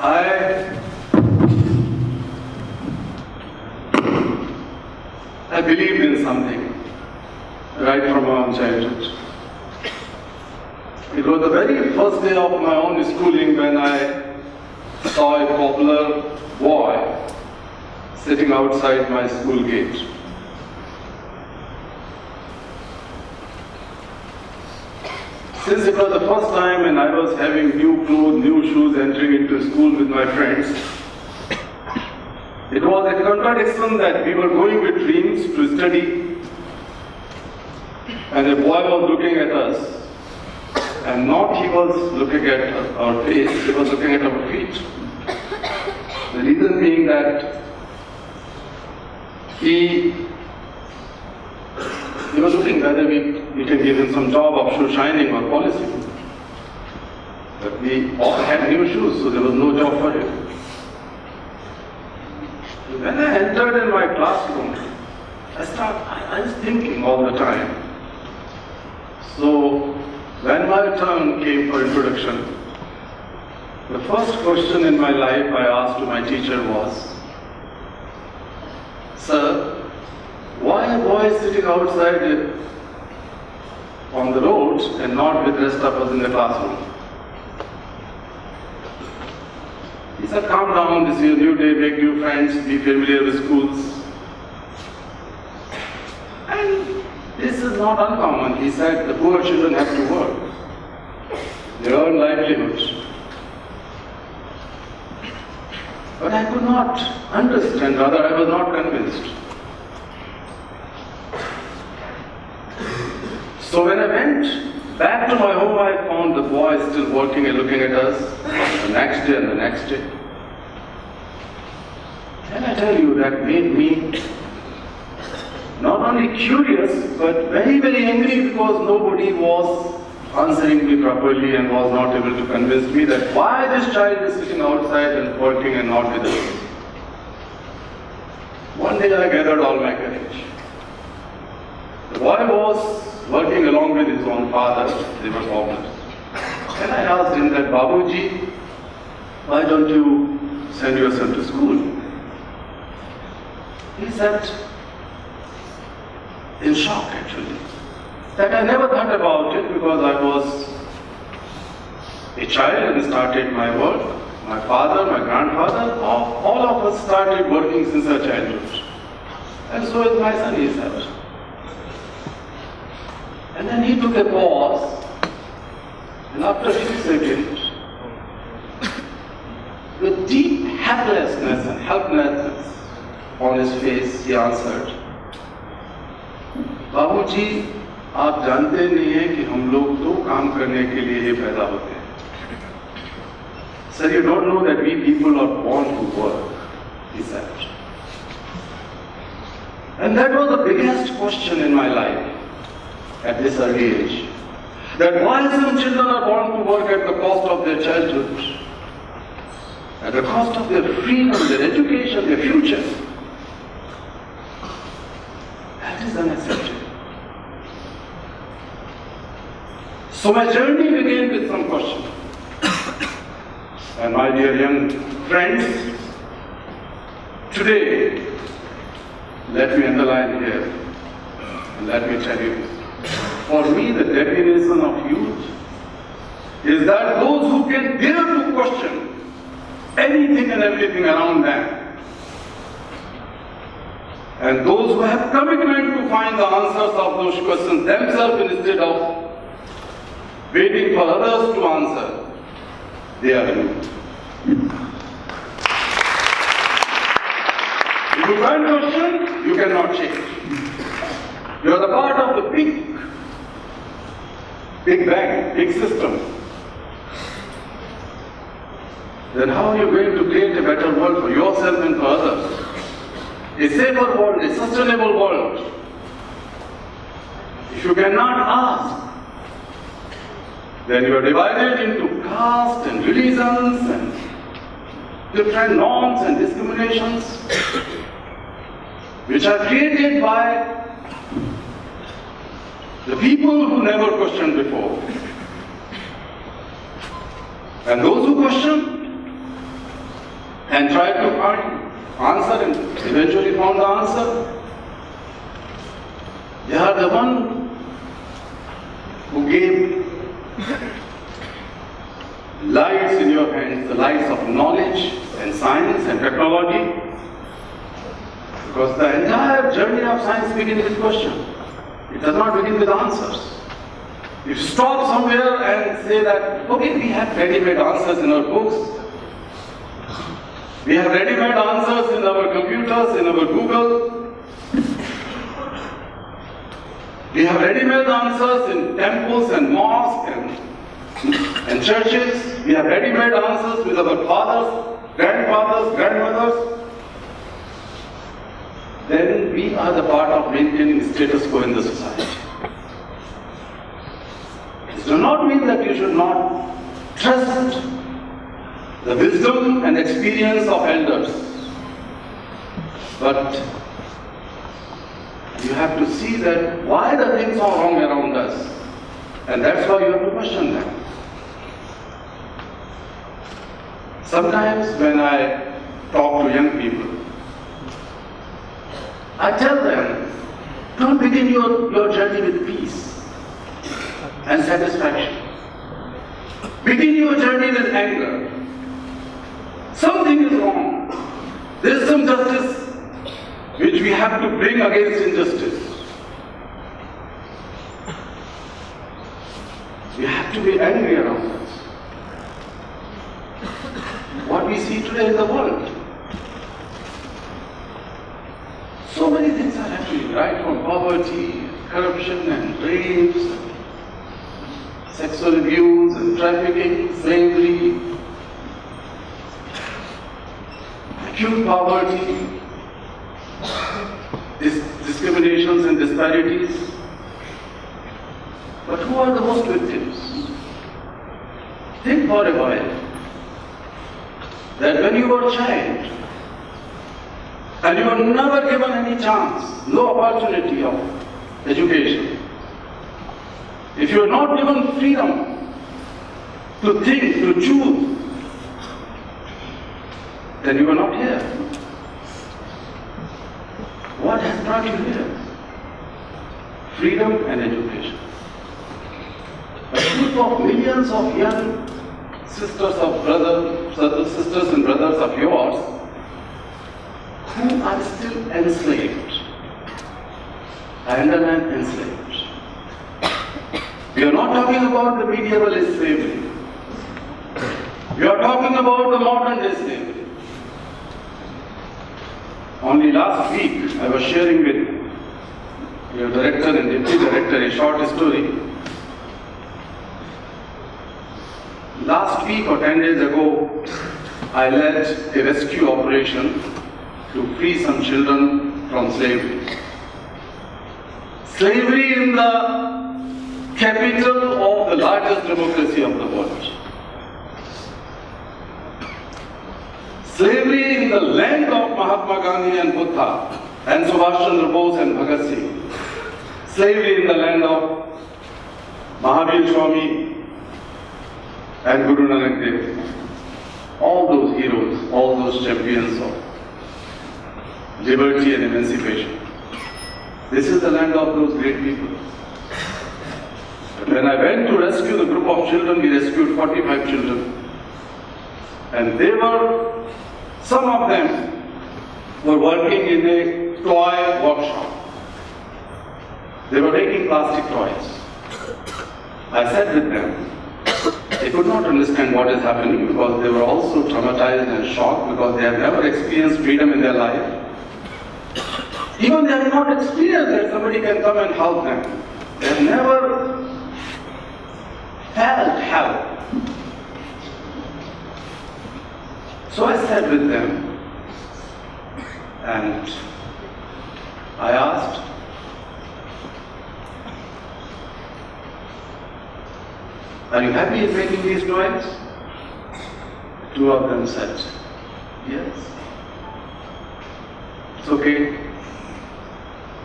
I believed in something right from my own childhood. It was the very first day of my own schooling when I saw a popular boy sitting outside my school gate. Since it was the first time and I was having new clothes, new shoes, entering into school with my friends, it was a contradiction that we were going with dreams to study, and a boy was looking at us, and not he was looking at our face, he was looking at our feet. The reason being that he was looking whether we can give him some job of shoe shining or polishing. But we all had new shoes, so there was no job for him. When I entered in my classroom, I was thinking all the time. So when my turn came for introduction, the first question in my life I asked to my teacher was, "Sir, why a boy sitting outside on the road and not with the rest of us in the classroom?" He said, "Calm down, this is a new day, make new friends, be familiar with schools." And this is not uncommon. He said, the poor children have to work. They earn livelihood. But I could not understand, rather I was not convinced. So when I went back to my home, I found the boy still working and looking at us the next day and the next day. And I tell you, that made me not only curious, but very, very angry, because nobody was answering me properly and was not able to convince me that why this child is sitting outside and working and not with us. One day I gathered all my courage. The boy was working along with his own father, they were farmers. And I asked him that, "Babuji, why don't you send your son to school?" He said, in shock actually, that I never thought about it because I was a child and started my work. My father, my grandfather, all of us started working since our childhood. And so is my son, he said. And then he took a pause, and after a few seconds, with deep helplessness and helplessness on his face, he answered, "बाबूजी, आप जानते नहीं हैं कि हम लोग तो काम करने के लिए ही पैदा होते हैं." Sir, you don't know that we people are born to work, he said. And that was the biggest question in my life at this early age. That why some children are born to work at the cost of their childhood, at the cost of their freedom, their education, their future. That is unacceptable. So my journey began with some question. And my dear young friends, today, let me underline here, and let me tell you, for me the definition of youth is that those who can dare to question anything and everything around them, and those who have commitment to find the answers of those questions themselves instead of waiting for others to answer, they are youth. If you can't question, you cannot change. You are the part of the big bang, big system. Then how are you going to create a better world for yourself and for others? A safer world, a sustainable world. If you cannot ask, then you are divided into caste and religions and different norms and discriminations, which are created by the people who never questioned before. And those who question, and tried to find answer and eventually found the answer. They are the one who gave lights in your hands, the lights of knowledge and science and technology. Because the entire journey of science begins with question. It does not begin with answers. If you stop somewhere and say that, okay, we have ready-made answers in our books, we have ready-made answers in our computers, in our Google, we have ready-made answers in temples and mosques and churches, we have ready-made answers with our fathers, grandfathers, grandmothers, then we are the part of maintaining status quo in the society. This does not mean that you should not trust the wisdom and experience of elders. But you have to see that why the things are wrong around us. And that's why you have to question them. Sometimes when I talk to young people, I tell them, don't begin your journey with peace and satisfaction. Begin your journey with anger. Something is wrong. There is some justice which we have to bring against injustice. We have to be angry around us. What we see today in the world. So many things are happening, right from poverty, corruption and rapes, sexual abuse and trafficking, slavery, acute poverty, discriminations and disparities. But who are the most victims? Think for a while that when you were a child, and you were never given any chance, no opportunity of education. If you are not given freedom to think, to choose, then you are not here. What has brought you here? Freedom and education. A group of millions of young sisters and brothers of yours who are still enslaved. I underline enslaved. We are not talking about the medieval slavery. We are talking about the modern day slavery. Only last week I was sharing with your director and deputy director a short story. Last week or 10 days ago, I led a rescue operation to free some children from slavery. Slavery in the capital of the largest democracy of the world. Slavery in the land of Mahatma Gandhi and Buddha and Subhash Chandra Bose and Bhagat Singh. Slavery in the land of Mahavir Swami and Guru Nanak Dev. All those heroes, all those champions of liberty and emancipation. This is the land of those great people. But when I went to rescue the group of children, we rescued 45 children. And some of them were working in a toy workshop. They were making plastic toys. I sat with them. They could not understand what is happening because they were also traumatized and shocked because they have never experienced freedom in their life. Even they have not experienced that somebody can come and help them. They have never felt help. So I sat with them and I asked, are you happy in making these toys? Two of them said, yes. It's okay.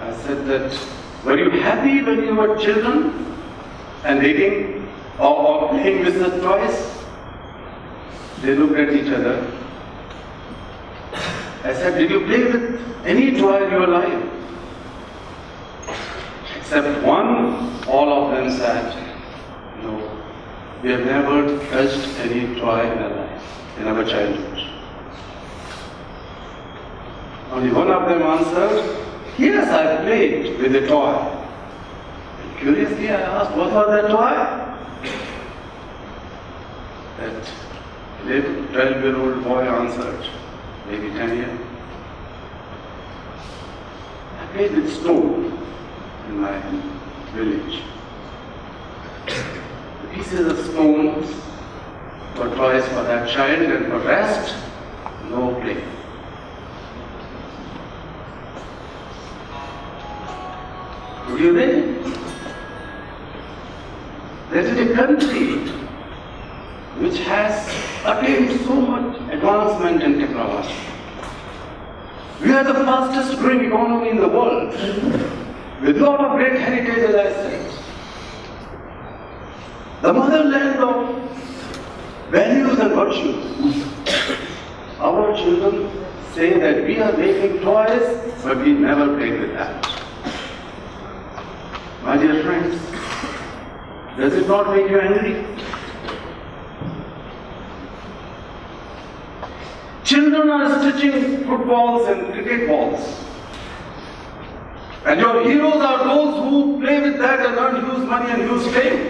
I said that, were you happy when you were children and making or playing with the toys? They looked at each other I said, did you play with any toy in your life? Except one, all of them said, no, we have never touched any toy in our life, in our childhood. Only one of them answered, yes, I played with a toy. And curiously I asked, what was that toy? That 12-year-old boy answered, maybe 10 years. I played with stone in my village. The pieces of stones were toys for that child, and for rest, no play. Would you think that is a country which has attained so much advancement in technology? We are the fastest growing economy in the world, with a lot of great heritage, as I said. The motherland of values and virtues. Our children say that we are making toys, but we never played with that. My dear friends, does it not make you angry? Children are stitching footballs and cricket balls. And your heroes are those who play with that and earn huge money and huge fame.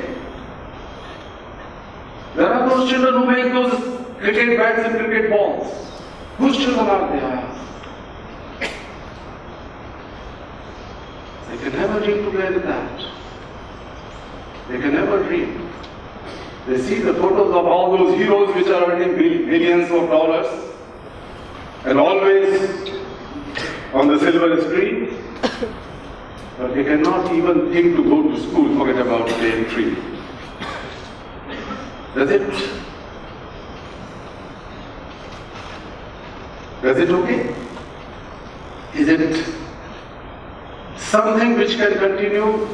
There are those children who make those cricket bats and cricket balls. Whose children are they, I ask? They can never dream to play with that. They can never dream. They see the photos of all those heroes which are earning millions of dollars and always on the silver screen, but they cannot even think to go to school, forget about playing free. Does it okay? Is it something which can continue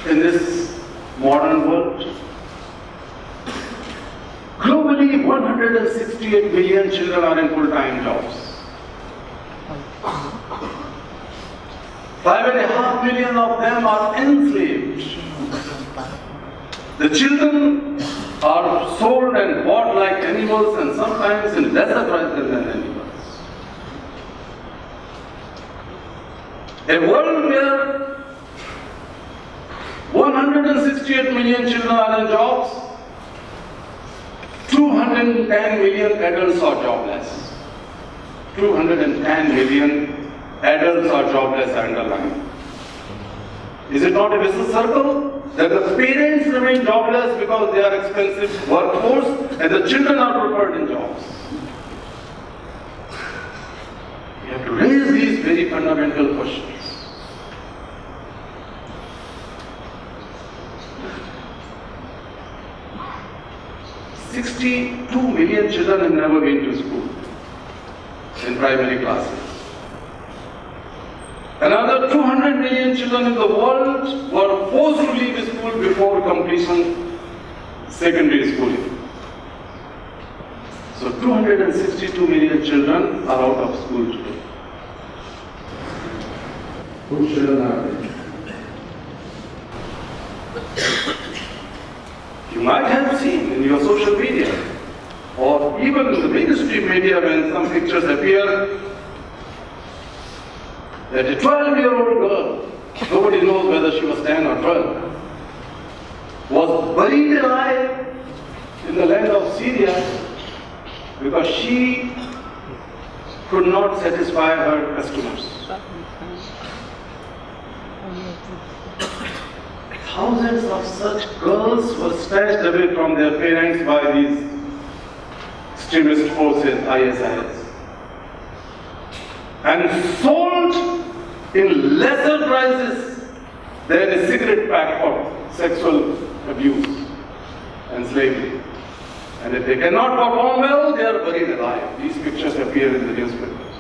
in this modern world? Globally, 168 million children are in full-time jobs. 5.5 million of them are enslaved. The children are sold and bought like animals, and sometimes in lesser price than animals. A world where 168 million children are in jobs, 210 million adults are jobless. 210 million adults are jobless, I underline. Is it not a vicious circle? That the parents remain jobless because they are expensive workforce and the children are preferred in jobs. We have to raise these very fundamental questions. 62 million children have never been to school in primary classes. Another 200 million children in the world were forced to leave school before completion secondary schooling. So 262 million children are out of school today. Whose children are they? You might have seen in your social media or even in the mainstream media when some pictures appear that a 12-year-old girl, nobody knows whether she was 10 or 12, was buried alive in the land of Syria because she could not satisfy her customers. Thousands of such girls were snatched away from their parents by these extremist forces, ISIS, and sold in lesser prices than a cigarette pack for sexual abuse and slavery. And if they cannot perform well, they are buried alive. These pictures appear in the newspapers.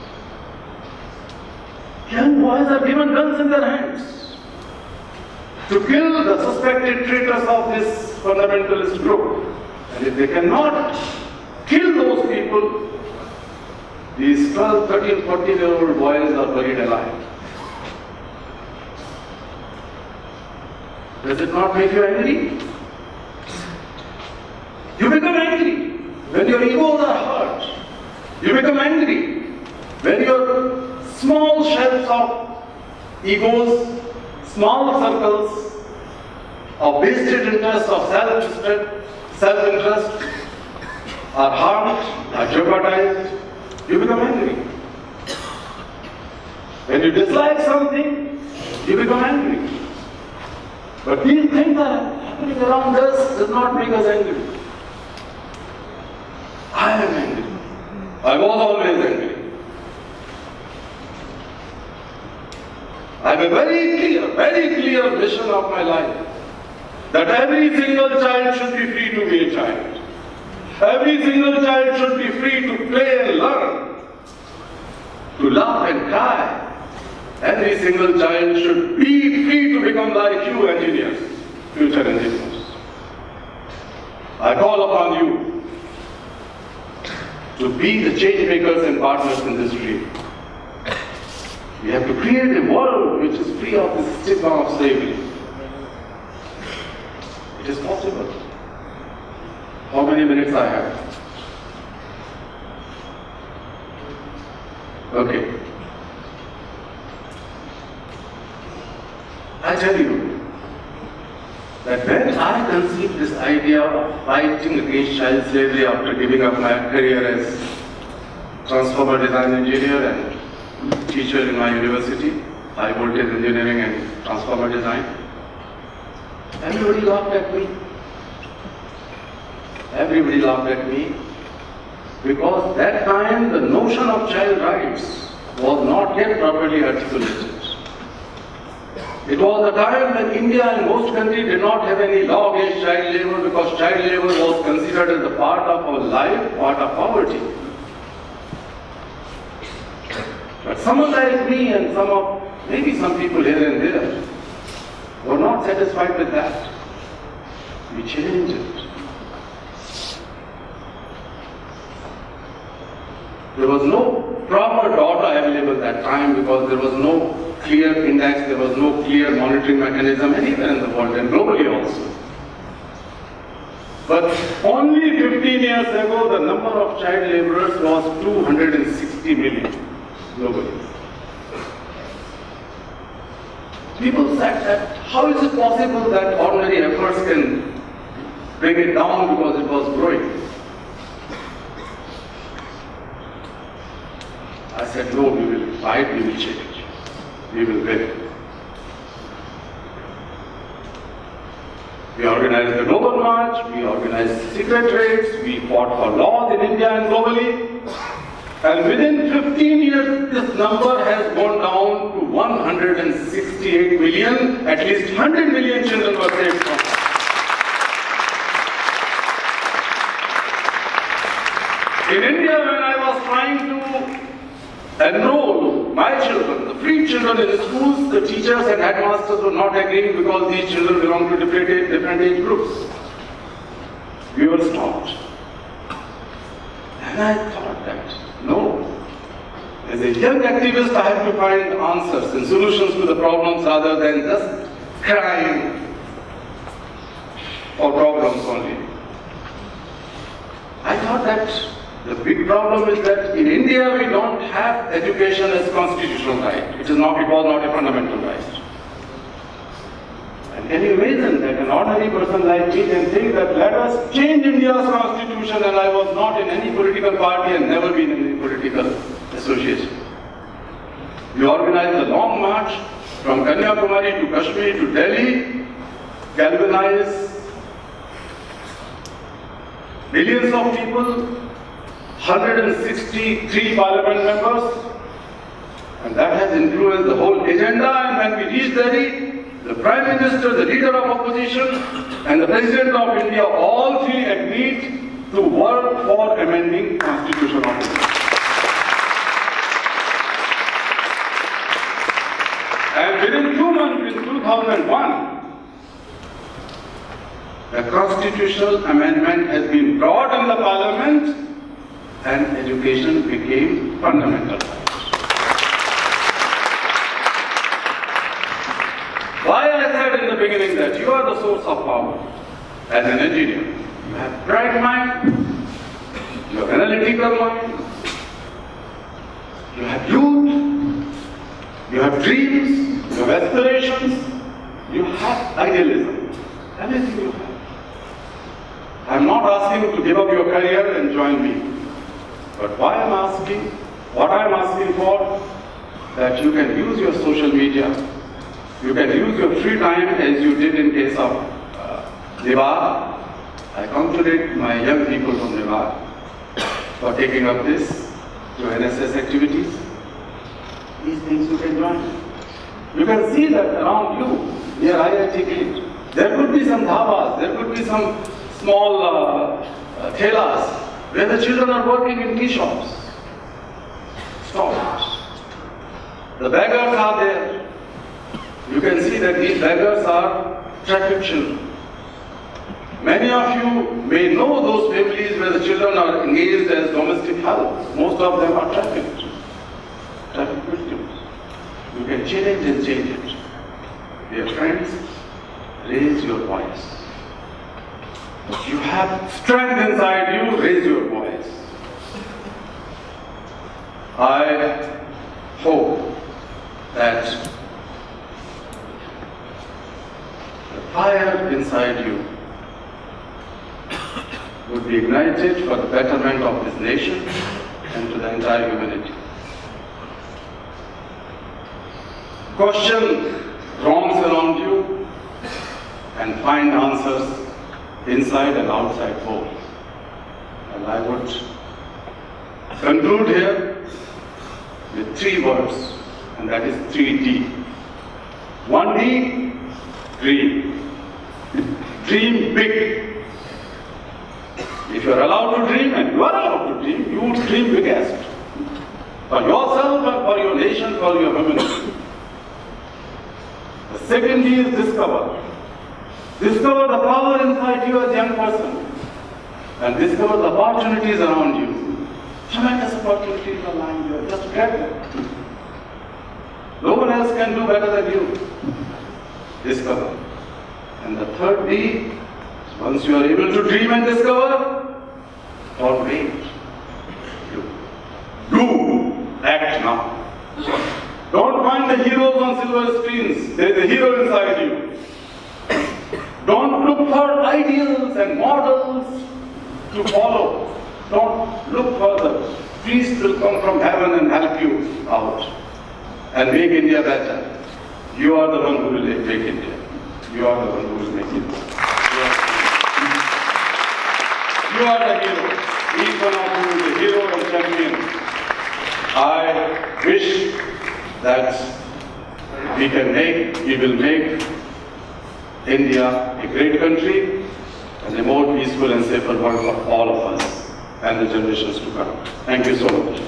Young boys are given guns in their hands to kill the suspected traitors of this fundamentalist group. And if they cannot kill those people, these 12, 13, 14-year-old boys are buried alive. Does it not make you angry? You become angry when your egos are hurt. You become angry when your small shells of egos, small circles of vested interests, of self-interest are harmed, are jeopardized. You become angry. When you dislike something, you become angry. But these things are happening around us, does not make us angry. I am angry. I was always angry. I have a very clear vision of my life. That every single child should be free to be a child. Every single child should be free to play and learn, to laugh and cry. Every single child should be free to become like you engineers, future engineers. I call upon you to be the change makers and partners in this dream. We have to create a world which is free of the stigma of slavery. It is possible. How many minutes I have? Okay. I tell you that when I conceived this idea of fighting against child slavery after giving up my career as transformer design engineer and teacher in my university, high voltage engineering and transformer design, everybody laughed at me. Everybody laughed at me because that time the notion of child rights was not yet properly articulated. It was a time when India and most countries did not have any law against child labor because child labor was considered as a part of our life, part of poverty. But someone like me and maybe some people here and there were not satisfied with that. We changed it. There was no proper data available at that time because there was no clear index, there was no clear monitoring mechanism anywhere in the world and globally also. But only 15 years ago, the number of child laborers was 260 million globally. People said that how is it possible that ordinary efforts can bring it down because it was growing? I said, no, we will fight, we will change, we will win. We organized the Nobel March, we organized secretariats, we fought for laws in India and globally. And within 15 years, this number has gone down to 168 million, at least 100 million children were saved from. In India, when I was trying to enroll my children, the free children in the schools, the teachers and headmasters were not agreeing because these children belong to different age groups. We were stopped. And I thought that, no, as a young activist I have to find answers and solutions to the problems rather than just crying for problems only. I thought that the big problem is that in India we don't have education as a constitutional right. It was not a fundamental right. And can you imagine that an ordinary person like me can think that let us change India's constitution, and I was not in any political party and never been in any political association. We organized a long march from Kanyakumari to Kashmir to Delhi, galvanized millions of people, 163 parliament members, and that has influenced the whole agenda. And when we reached Delhi, the Prime Minister, the leader of opposition, and the President of India, all three agreed to work for amending Constitution of India. And within 2 months, in 2001, the constitutional amendment has been brought in the Parliament, and education became fundamental. Why I said in the beginning that you are the source of power as an engineer. You have bright mind, you have analytical mind, you have youth, you have dreams, you have aspirations, you have idealism, everything you have. I am not asking you to give up your career and join me. But what I am asking for, that you can use your social media, you can use your free time as you did in case of Devar. I congratulate my young people from Devar for taking up this to NSS activities. These things you can join. You can see that around you, near IIT gate, there could be some dhabas, there could be some small thelas where the children are working in tea shops, stalls. The beggars are there. You can see that these beggars are traffic children. Many of you may know those families where the children are engaged as domestic help. Most of them are traffic victims. You can change and change it. Dear friends, raise your voice. If you have strength inside you, raise your voice. I hope that the fire inside you would be ignited for the betterment of this nation and to the entire humanity. Question wrongs around you and find answers inside and outside both. And I would conclude here with 3 words, and that is 3D. 1D, dream. Dream big. If you are allowed to dream, and you are allowed to dream, you would dream biggest. For yourself and for your nation, for your humanity. The second D is discover. Discover the power inside you as a young person. And discover the opportunities around you. Tremendous opportunities are lying there. Just grab them. No one else can do better than you. Discover. And the third D, once you are able to dream and discover, don't wait. Do. Act now. Don't find the heroes on silver screens. There is a hero inside you. Don't look for ideals and models to follow. Don't look for the priest will come from heaven and help you out and make India better. You are the one who will make India. You are the one who will make India. You are the hero. Each one of you is a hero and champion. I wish that we will make India a great country and a more peaceful and safer world for all of us and the generations to come. Thank you so much.